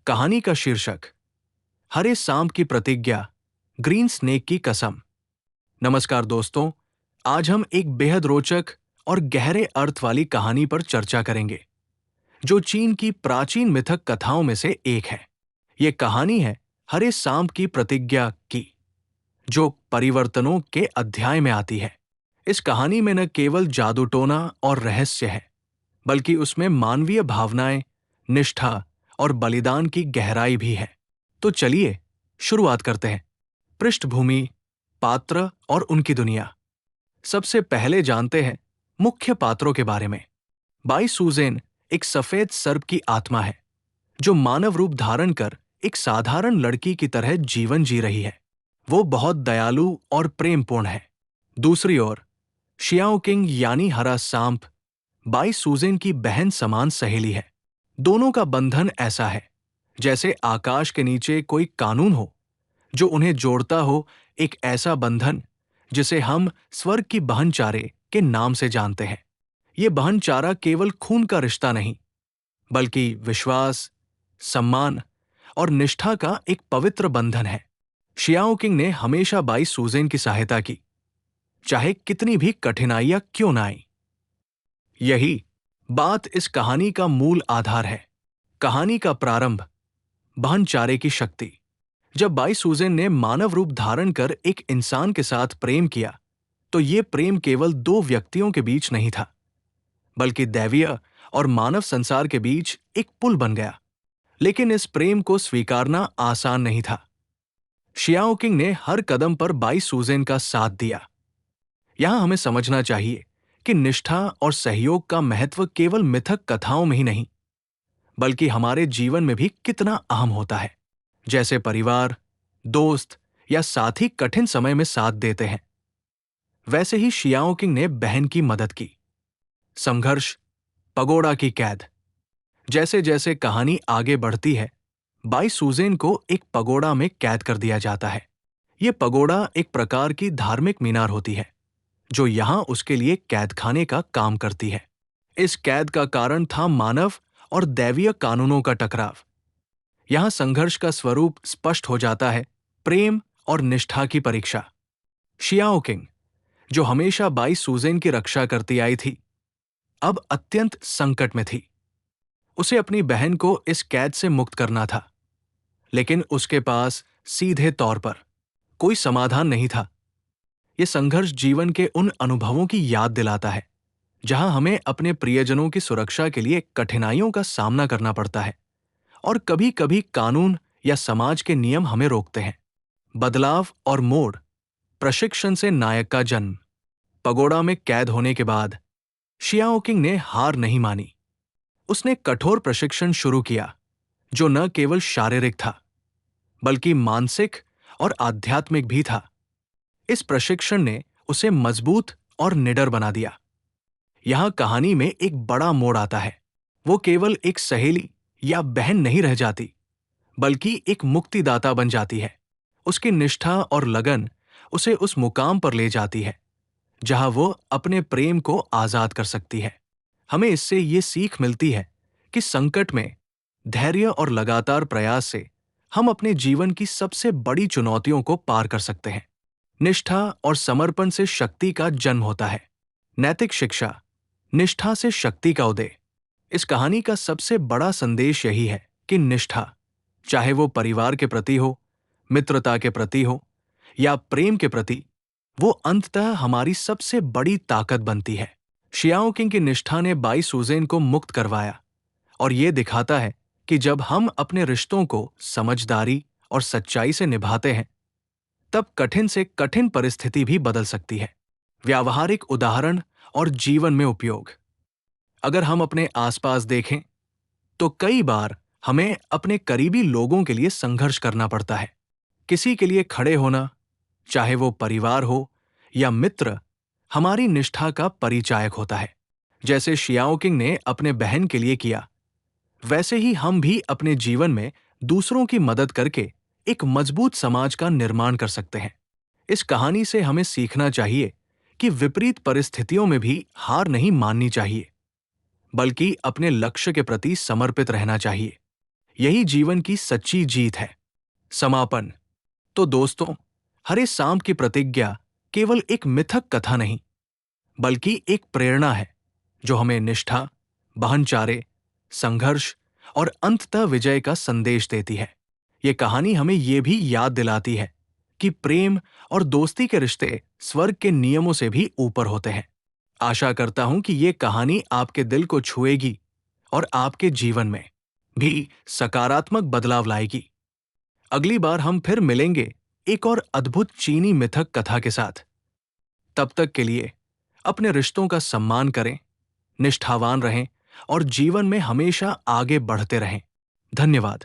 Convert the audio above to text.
कहानी का शीर्षक हरे सांप की प्रतिज्ञा, ग्रीन स्नेक की कसम। नमस्कार दोस्तों, आज हम एक बेहद रोचक और गहरे अर्थ वाली कहानी पर चर्चा करेंगे जो चीन की प्राचीन मिथक कथाओं में से एक है। ये कहानी है हरे सांप की प्रतिज्ञा की, जो परिवर्तनों के अध्याय में आती है। इस कहानी में न केवल जादू टोना और रहस्य है, बल्कि उसमें मानवीय भावनाएं, निष्ठा और बलिदान की गहराई भी है। तो चलिए शुरुआत करते हैं। पृष्ठभूमि, पात्र और उनकी दुनिया। सबसे पहले जानते हैं मुख्य पात्रों के बारे में। बाई सुजेन एक सफेद सर्प की आत्मा है जो मानव रूप धारण कर एक साधारण लड़की की तरह जीवन जी रही है। वो बहुत दयालु और प्रेमपूर्ण है। दूसरी ओर शियाओ किंग यानी हरा सांप बाई सुजेन की बहन समान सहेली है। दोनों का बंधन ऐसा है जैसे आकाश के नीचे कोई कानून हो जो उन्हें जोड़ता हो, एक ऐसा बंधन जिसे हम स्वर्ग की बहनचारे के नाम से जानते हैं। ये बहनचारा केवल खून का रिश्ता नहीं, बल्कि विश्वास, सम्मान और निष्ठा का एक पवित्र बंधन है। शियाओ किंग ने हमेशा बाई सुजेन की सहायता की, चाहे कितनी भी कठिनाइयां क्यों न आई। यही बात इस कहानी का मूल आधार है। कहानी का प्रारंभ, भानचारे की शक्ति। जब बाई सुजेन ने मानव रूप धारण कर एक इंसान के साथ प्रेम किया, तो ये प्रेम केवल दो व्यक्तियों के बीच नहीं था, बल्कि दैवीय और मानव संसार के बीच एक पुल बन गया। लेकिन इस प्रेम को स्वीकारना आसान नहीं था। शियाओ किंग ने हर कदम पर बाई सुजेन का साथ दिया। यहां हमें समझना चाहिए कि निष्ठा और सहयोग का महत्व केवल मिथक कथाओं में ही नहीं, बल्कि हमारे जीवन में भी कितना अहम होता है। जैसे परिवार, दोस्त या साथी कठिन समय में साथ देते हैं, वैसे ही शियाओ किंग ने बहन की मदद की। संघर्ष, पगोड़ा की कैद। जैसे जैसे कहानी आगे बढ़ती है, बाई सुजेन को एक पगोड़ा में कैद कर दिया जाता है। यह पगोड़ा एक प्रकार की धार्मिक मीनार होती है जो यहां उसके लिए कैदखाने का काम करती है। इस कैद का कारण था मानव और दैवीय कानूनों का टकराव। यहां संघर्ष का स्वरूप स्पष्ट हो जाता है, प्रेम और निष्ठा की परीक्षा। शियाओ किंग, जो हमेशा बाई सुजेन की रक्षा करती आई थी, अब अत्यंत संकट में थी। उसे अपनी बहन को इस कैद से मुक्त करना था, लेकिन उसके पास सीधे तौर पर कोई समाधान नहीं था। यह संघर्ष जीवन के उन अनुभवों की याद दिलाता है जहां हमें अपने प्रियजनों की सुरक्षा के लिए कठिनाइयों का सामना करना पड़ता है, और कभी कभी कानून या समाज के नियम हमें रोकते हैं। बदलाव और मोड़। प्रशिक्षण से नायक का जन्म। पगोड़ा में कैद होने के बाद शियाओ किंग ने हार नहीं मानी। उसने कठोर प्रशिक्षण शुरू किया जो न केवल शारीरिक था, बल्कि मानसिक और आध्यात्मिक भी था। इस प्रशिक्षण ने उसे मजबूत और निडर बना दिया। यहां कहानी में एक बड़ा मोड़ आता है। वो केवल एक सहेली या बहन नहीं रह जाती, बल्कि एक मुक्तिदाता बन जाती है। उसकी निष्ठा और लगन उसे उस मुकाम पर ले जाती है जहां वो अपने प्रेम को आजाद कर सकती है। हमें इससे ये सीख मिलती है कि संकट में धैर्य और लगातार प्रयास से हम अपने जीवन की सबसे बड़ी चुनौतियों को पार कर सकते हैं। निष्ठा और समर्पण से शक्ति का जन्म होता है। नैतिक शिक्षा, निष्ठा से शक्ति का उदय। इस कहानी का सबसे बड़ा संदेश यही है कि निष्ठा, चाहे वो परिवार के प्रति हो, मित्रता के प्रति हो या प्रेम के प्रति, वो अंततः हमारी सबसे बड़ी ताकत बनती है। शियाओ किंग की निष्ठा ने बाई सुजेन को मुक्त करवाया, और ये दिखाता है कि जब हम अपने रिश्तों को समझदारी और सच्चाई से निभाते हैं, तब कठिन से कठिन परिस्थिति भी बदल सकती है। व्यावहारिक उदाहरण और जीवन में उपयोग। अगर हम अपने आसपास देखें, तो कई बार हमें अपने करीबी लोगों के लिए संघर्ष करना पड़ता है। किसी के लिए खड़े होना, चाहे वो परिवार हो या मित्र, हमारी निष्ठा का परिचायक होता है। जैसे शियाओ किंग ने अपने बहन के लिए किया, वैसे ही हम भी अपने जीवन में दूसरों की मदद करके एक मजबूत समाज का निर्माण कर सकते हैं। इस कहानी से हमें सीखना चाहिए कि विपरीत परिस्थितियों में भी हार नहीं माननी चाहिए, बल्कि अपने लक्ष्य के प्रति समर्पित रहना चाहिए। यही जीवन की सच्ची जीत है। समापन। तो दोस्तों, हरे सांप की प्रतिज्ञा केवल एक मिथक कथा नहीं, बल्कि एक प्रेरणा है जो हमें निष्ठा, भाईचारे, संघर्ष और अंततः विजय का संदेश देती है। ये कहानी हमें ये भी याद दिलाती है कि प्रेम और दोस्ती के रिश्ते स्वर्ग के नियमों से भी ऊपर होते हैं। आशा करता हूं कि ये कहानी आपके दिल को छुएगी और आपके जीवन में भी सकारात्मक बदलाव लाएगी। अगली बार हम फिर मिलेंगे एक और अद्भुत चीनी मिथक कथा के साथ। तब तक के लिए अपने रिश्तों का सम्मान करें, निष्ठावान रहें और जीवन में हमेशा आगे बढ़ते रहें। धन्यवाद।